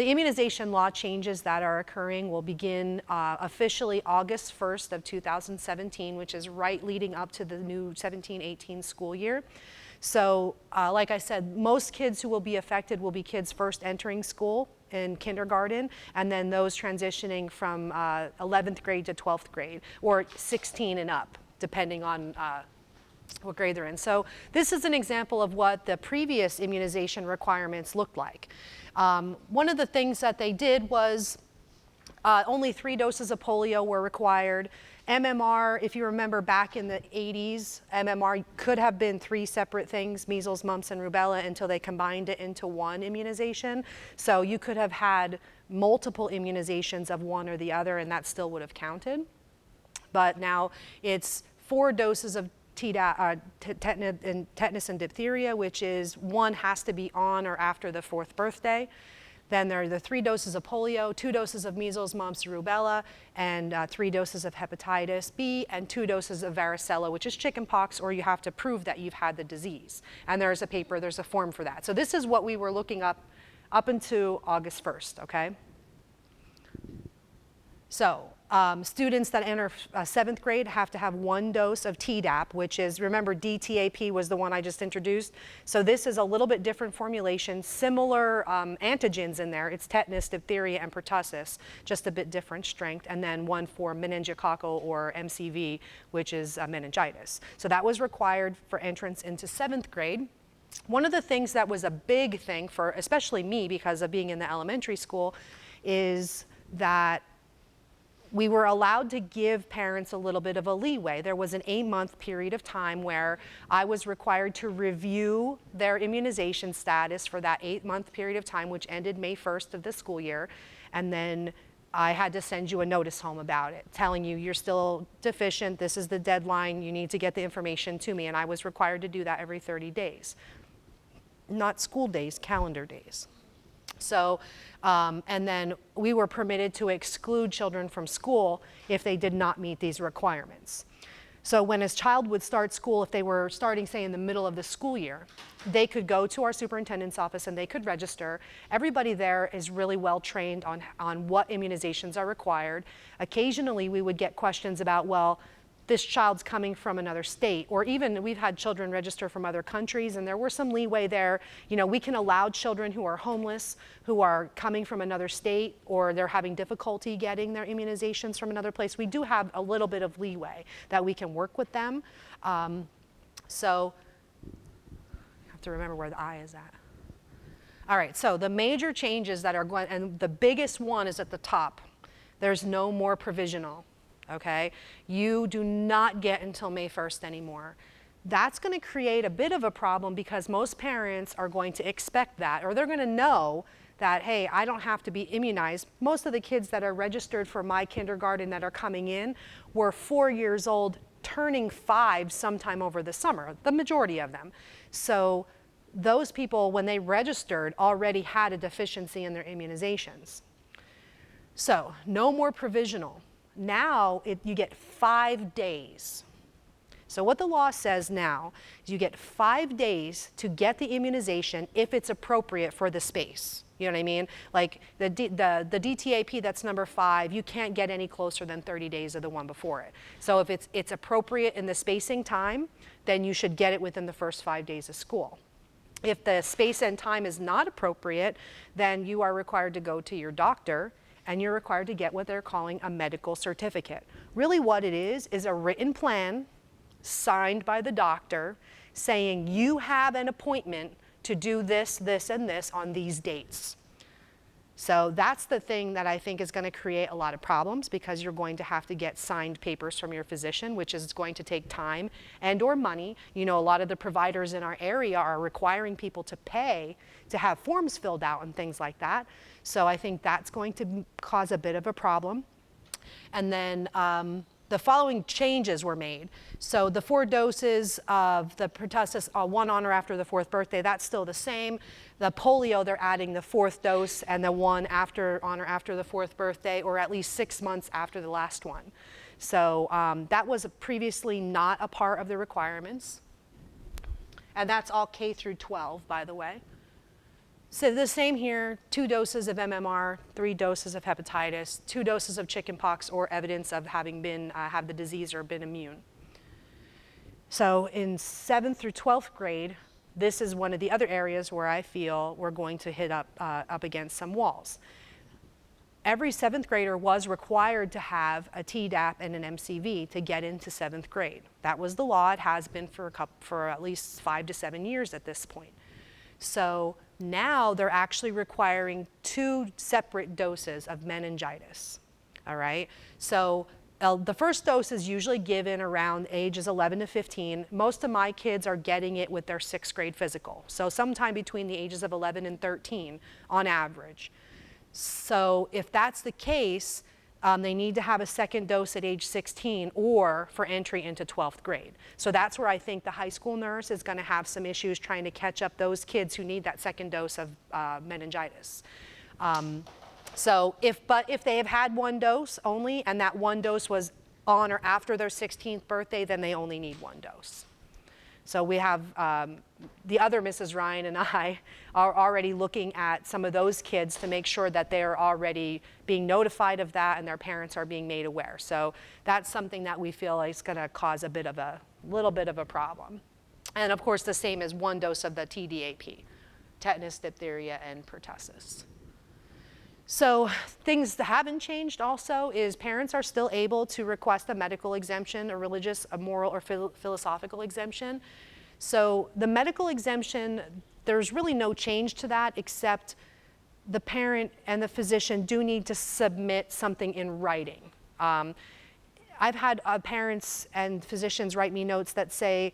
The immunization law changes that are occurring will begin officially August 1st of 2017, which is right leading up to the new 17-18 school year. So like I said, most kids who will be affected will be kids first entering school in kindergarten, and then those transitioning from 11th grade to 12th grade, or 16 and up, depending on what grade they're in. So this is an example of what the previous immunization requirements looked like. One of the things that they did was only 3 doses of polio were required. MMR, if you remember back in the 80s, MMR could have been 3 separate things, measles, mumps, and rubella, until they combined it into one immunization. So you could have had multiple immunizations of one or the other, and that still would have counted. But now it's 4 doses of tetanus and diphtheria, which is 1 has to be on or after the 4th birthday. Then there are the 3 doses of polio, 2 doses of measles, mumps, rubella, and 3 doses of hepatitis B, and 2 doses of varicella, which is chickenpox, or you have to prove that you've had the disease. And there's a paper, there's a form for that. So this is what we were looking up until August 1st, okay? So students that enter 7th grade have to have 1 dose of Tdap, which is, remember, DTaP was the one I just introduced. So this is a little bit different formulation, similar antigens in there. It's tetanus, diphtheria, and pertussis, just a bit different strength. And then 1 for meningococcal or MCV, which is meningitis. So that was required for entrance into 7th grade. One of the things that was a big thing for, especially me, because of being in the elementary school, is that we were allowed to give parents a little bit of a leeway. There was an 8-month period of time where I was required to review their immunization status for that 8-month period of time, which ended May 1st of the school year. And then I had to send you a notice home about it, telling you you're still deficient, this is the deadline, you need to get the information to me. And I was required to do that every 30 days. Not school days, calendar days. So, and then we were permitted to exclude children from school if they did not meet these requirements. So when a child would start school, if they were starting, say, in the middle of the school year, they could go to our superintendent's office and they could register. Everybody there is really well trained on what immunizations are required. Occasionally we would get questions about, well, this child's coming from another state, or even we've had children register from other countries, and there were some leeway there. You know, we can allow children who are homeless, who are coming from another state, or they're having difficulty getting their immunizations from another place. We do have a little bit of leeway that we can work with them. So I have to remember where the I is at. All right, so the major changes that are going, and the biggest one is at the top. There's no more provisional. Okay, you do not get until May 1st anymore. That's going to create a bit of a problem because most parents are going to expect that, or they're going to know that, hey, I don't have to be immunized. Most of the kids that are registered for my kindergarten that are coming in were 4 years old, turning 5 sometime over the summer, the majority of them. So those people, when they registered, already had a deficiency in their immunizations. So no more provisional. Now you get 5 days. So what the law says now is you get 5 days to get the immunization if it's appropriate for the space. You know what I mean? Like the DTaP, that's number 5, you can't get any closer than 30 days of the one before it. So if it's appropriate in the spacing time, then you should get it within the first 5 days of school. If the space and time is not appropriate, then you are required to go to your doctor and you're required to get what they're calling a medical certificate. Really what it is a written plan signed by the doctor saying you have an appointment to do this, this, and this on these dates. So that's the thing that I think is going to create a lot of problems because you're going to have to get signed papers from your physician, which is going to take time and or money. You know, a lot of the providers in our area are requiring people to pay to have forms filled out and things like that. So I think that's going to cause a bit of a problem. And then the following changes were made. So the 4 doses of the pertussis, 1 on or after the 4th birthday, that's still the same. The polio, they're adding the 4th dose and the 1 on or after the 4th birthday, or at least 6 months after the last one. So that was previously not a part of the requirements. And that's all K through 12, by the way. So the same here, 2 doses of MMR, 3 doses of hepatitis, 2 doses of chickenpox or evidence of having been, have the disease or been immune. So in 7th through 12th grade, this is one of the other areas where I feel we're going to hit up against some walls. Every 7th grader was required to have a TDAP and an MCV to get into 7th grade. That was the law. It has been for at least 5 to 7 years at this point. So now they're actually requiring 2 separate doses of meningitis, all right? So the first dose is usually given around ages 11 to 15. Most of my kids are getting it with their 6th grade physical. So sometime between the ages of 11 and 13 on average. So if that's the case, they need to have a second dose at age 16 or for entry into 12th grade. So that's where I think the high school nurse is going to have some issues trying to catch up those kids who need that second dose of meningitis. So if they have had 1 dose only and that 1 dose was on or after their 16th birthday, then they only need 1 dose. So we have the other Mrs. Ryan and I are already looking at some of those kids to make sure that they're already being notified of that and their parents are being made aware. So that's something that we feel is going to cause a little bit of a problem. And of course, the same as 1 dose of the TDAP, tetanus, diphtheria, and pertussis. So things that haven't changed also is parents are still able to request a medical exemption, a religious, a moral, or philosophical exemption. So the medical exemption, there's really no change to that except the parent and the physician do need to submit something in writing. I've had parents and physicians write me notes that say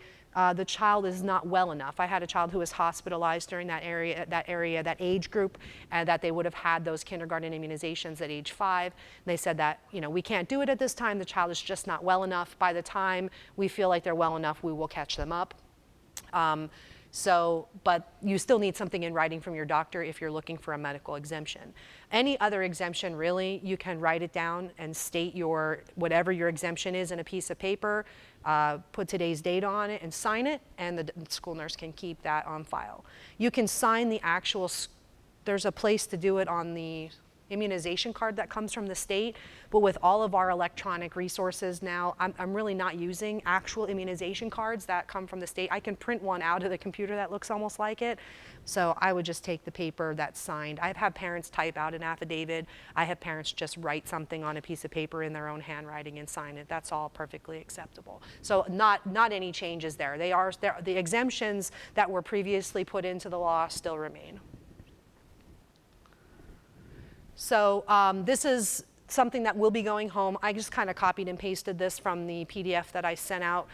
the child is not well enough. I had a child who was hospitalized during that that age group, and that they would have had those kindergarten immunizations at age 5. And they said that, we can't do it at this time. The child is just not well enough. By the time we feel like they're well enough, we will catch them up. But you still need something in writing from your doctor if you're looking for a medical exemption. Any other exemption, really, you can write it down and state whatever your exemption is in a piece of paper, put today's date on it and sign it, and the school nurse can keep that on file. You can sign the actual, there's a place to do it on the immunization card that comes from the state, but with all of our electronic resources now, I'm really not using actual immunization cards that come from the state. I can print one out of the computer that looks almost like it, so I would just take the paper that's signed. I've had parents type out an affidavit. I have parents just write something on a piece of paper in their own handwriting and sign it. That's all perfectly acceptable. So not any changes there. The exemptions that were previously put into the law still remain. So this is something that will be going home. I just kind of copied and pasted this from the PDF that I sent out.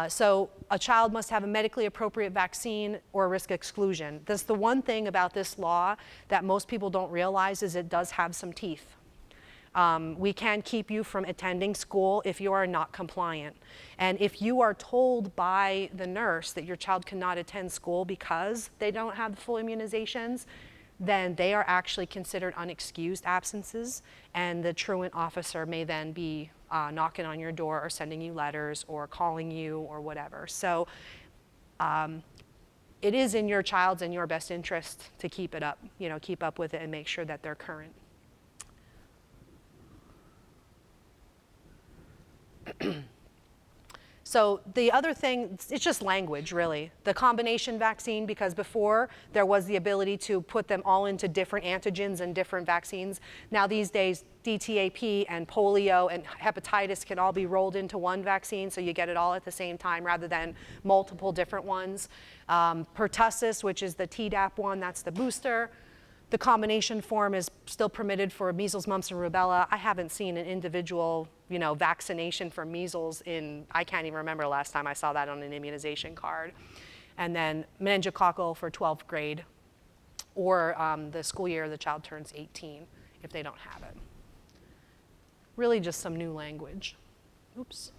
So a child must have a medically appropriate vaccine or risk exclusion. That's the one thing about this law that most people don't realize is it does have some teeth. We can keep you from attending school if you are not compliant. And if you are told by the nurse that your child cannot attend school because they don't have the full immunizations, then they are actually considered unexcused absences, and the truant officer may then be knocking on your door or sending you letters or calling you or whatever. So it is in your child's and your best interest to keep it up, keep up with it and make sure that they're current. So the other thing, it's just language, really. The combination vaccine, because before there was the ability to put them all into different antigens and different vaccines. Now these days, DTaP and polio and hepatitis can all be rolled into one vaccine, so you get it all at the same time rather than multiple different ones. Pertussis, which is the Tdap one, that's the booster. The combination form is still permitted for measles, mumps, and rubella. I haven't seen an individual, vaccination for measles I can't even remember the last time I saw that on an immunization card. And then meningococcal for 12th grade, or the school year the child turns 18 if they don't have it. Really just some new language. Oops.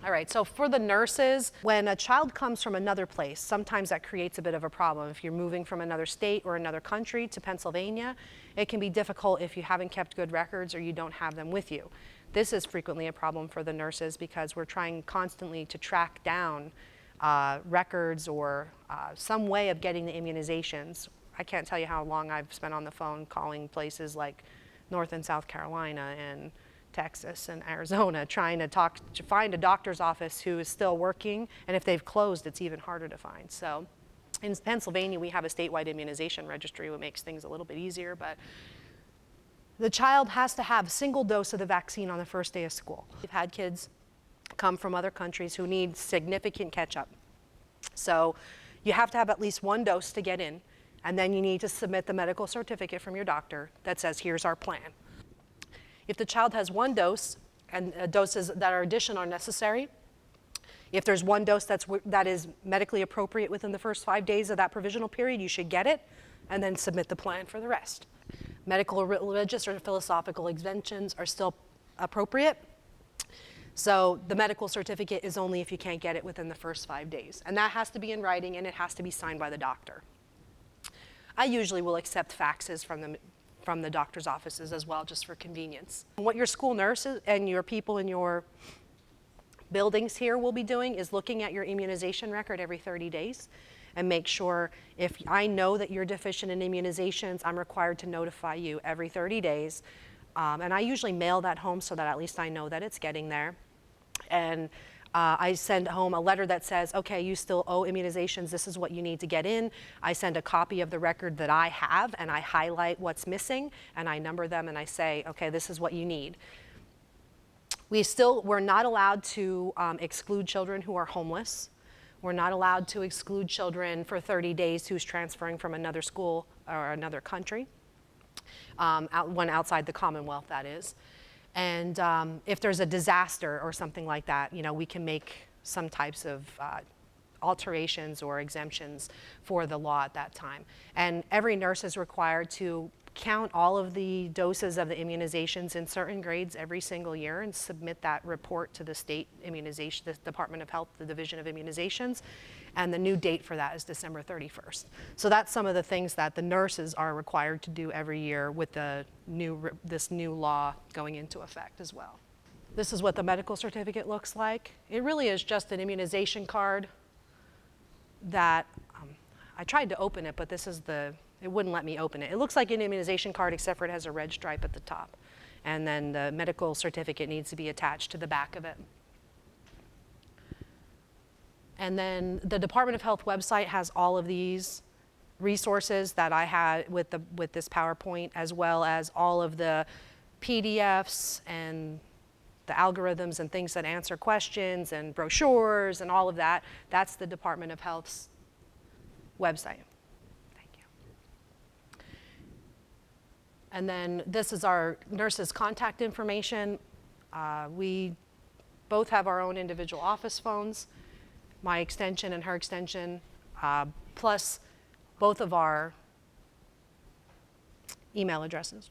All right, so for the nurses, when a child comes from another place, sometimes that creates a bit of a problem. If you're moving from another state or another country to Pennsylvania, it can be difficult if you haven't kept good records or you don't have them with you. This is frequently a problem for the nurses because we're trying constantly to track down records or some way of getting the immunizations. I can't tell you how long I've spent on the phone calling places like North and South Carolina and Texas and Arizona trying to find a doctor's office who is still working, and if they've closed, it's even harder to find. So in Pennsylvania, we have a statewide immunization registry, which makes things a little bit easier, but the child has to have a single dose of the vaccine on the first day of school. We've had kids come from other countries who need significant catch-up. So you have to have at least one dose to get in, and then you need to submit the medical certificate from your doctor that says, here's our plan. If the child has one dose, and doses that are additional are necessary, if there's one dose that is medically appropriate within the first 5 days of that provisional period, you should get it, and then submit the plan for the rest. Medical, religious, or philosophical exemptions are still appropriate. So the medical certificate is only if you can't get it within the first 5 days. And that has to be in writing, and it has to be signed by the doctor. I usually will accept faxes from the doctor's offices as well, just for convenience. What your school nurses and your people in your buildings here will be doing is looking at your immunization record every 30 days and make sure, if I know that you're deficient in immunizations, I'm required to notify you every 30 days. And I usually mail that home so that at least I know that it's getting there. And I send home a letter that says, okay, you still owe immunizations, this is what you need to get in. I send a copy of the record that I have, and I highlight what's missing, and I number them, and I say, okay, this is what you need. We're not allowed to exclude children who are homeless. We're not allowed to exclude children for 30 days who's transferring from another school or another country, one outside the Commonwealth, that is. And if there's a disaster or something like that, we can make some types of alterations or exemptions for the law at that time. And every nurse is required to count all of the doses of the immunizations in certain grades every single year and submit that report to the state immunization, the Department of Health, the Division of Immunizations. And the new date for that is December 31st. So that's some of the things that the nurses are required to do every year with this new law going into effect as well. This is what the medical certificate looks like. It really is just an immunization card that, I tried to open it, but it wouldn't let me open it. It looks like an immunization card except for it has a red stripe at the top. And then the medical certificate needs to be attached to the back of it. And then the Department of Health website has all of these resources that I had with this PowerPoint, as well as all of the PDFs and the algorithms and things that answer questions and brochures and all of that. That's the Department of Health's website. Thank you. And then this is our nurses' contact information. We both have our own individual office phones, my extension and her extension, plus both of our email addresses.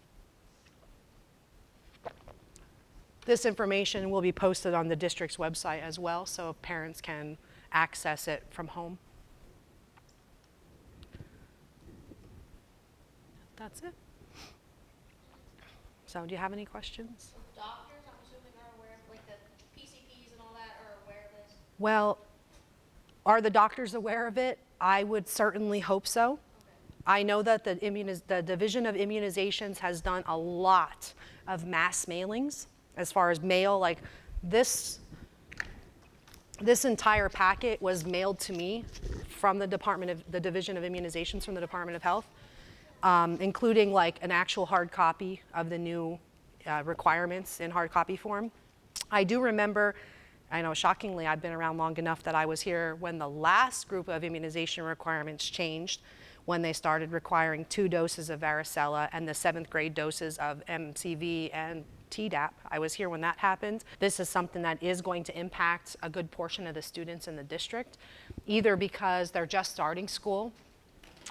This information will be posted on the district's website as well, so parents can access it from home. That's it. So do you have any questions? Doctors, I'm assuming, are aware of, like, the PCPs and all that are aware of this? Well, are the doctors aware of it? I would certainly hope so. Okay. I know that the Division of Immunizations has done a lot of mass mailings as far as mail. Like this entire packet was mailed to me from the Division of Immunizations from the Department of Health, including like an actual hard copy of the new requirements in hard copy form. I do remember, I know shockingly, I've been around long enough that I was here when the last group of immunization requirements changed, when they started requiring 2 doses of varicella and the 7th grade doses of MCV and Tdap. I was here when that happened. This is something that is going to impact a good portion of the students in the district, either because they're just starting school,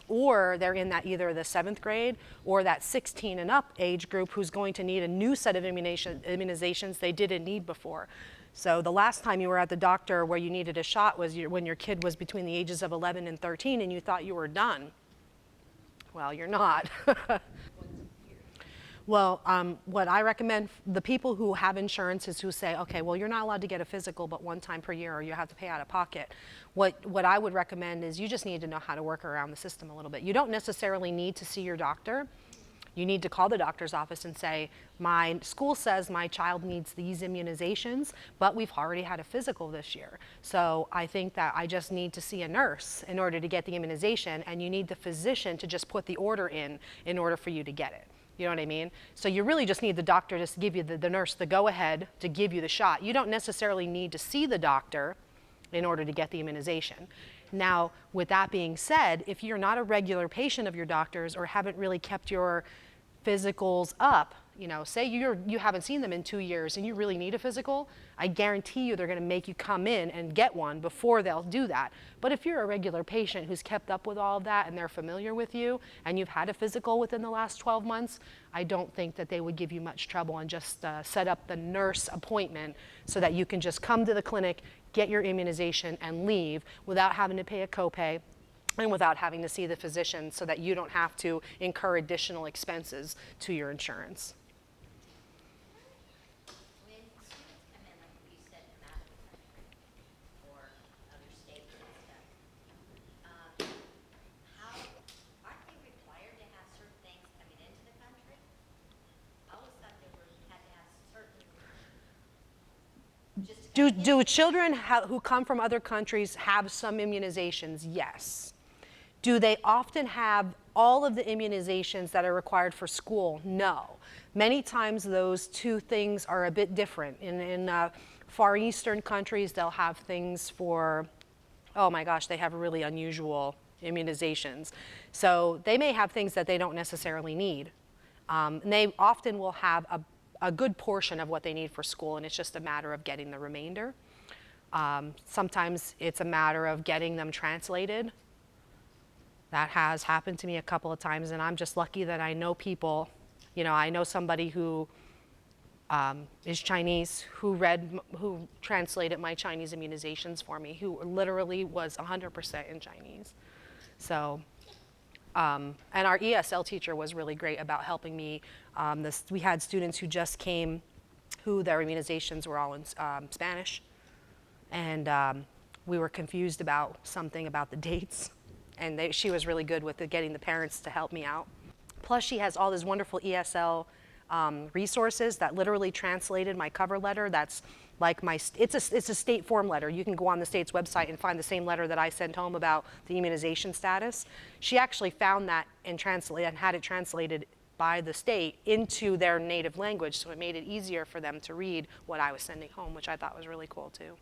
or they're in that either the 7th grade or that 16 and up age group who's going to need a new set of immunizations they didn't need before. So the last time you were at the doctor where you needed a shot was when your kid was between the ages of 11 and 13 and you thought you were done. Well, you're not. Well, what I recommend, the people who have insurances who say, okay, well, you're not allowed to get a physical but one time per year or you have to pay out of pocket, what I would recommend is you just need to know how to work around the system a little bit. You don't necessarily need to see your doctor. You need to call the doctor's office and say, my school says my child needs these immunizations, but we've already had a physical this year. So I think that I just need to see a nurse in order to get the immunization, and you need the physician to just put the order in order for you to get it. You know what I mean? So you really just need the doctor to give you, the nurse, the go-ahead to give you the shot. You don't necessarily need to see the doctor in order to get the immunization. Now, with that being said, if you're not a regular patient of your doctor's or haven't really kept your physicals up, you know, say you haven't seen them in 2 years and you really need a physical, I guarantee you they're going to make you come in and get one before they'll do that. But if you're a regular patient who's kept up with all of that and they're familiar with you and you've had a physical within the last 12 months, I don't think that they would give you much trouble and just set up the nurse appointment so that you can just come to the clinic, get your immunization, and leave without having to pay a copay and without having to see the physician, so that you don't have to incur additional expenses to your insurance. When students come in, like you said, from out of the country or other states and stuff, how, aren't they required to have certain things coming into the country? I always thought had to have certain, just to Do children who come from other countries have some immunizations? Yes. Do they often have all of the immunizations that are required for school? No. Many times those two things are a bit different. In Far Eastern countries, they'll have things for, oh my gosh, they have really unusual immunizations. So they may have things that they don't necessarily need. And they often will have a good portion of what they need for school, and it's just a matter of getting the remainder. Sometimes it's a matter of getting them translated. That has happened to me a couple of times, and I'm just lucky that I know people. You know, I know somebody who is Chinese, who translated my Chinese immunizations for me, who literally was 100% in Chinese. So, and our ESL teacher was really great about helping me. We had students who just came, who their immunizations were all in Spanish, and we were confused about something about the dates. And she was really good with getting the parents to help me out. Plus, she has all these wonderful ESL resources that literally translated my cover letter. That's like it's a state form letter. You can go on the state's website and find the same letter that I sent home about the immunization status. She actually found that and had it translated by the state into their native language, so it made it easier for them to read what I was sending home, which I thought was really cool too.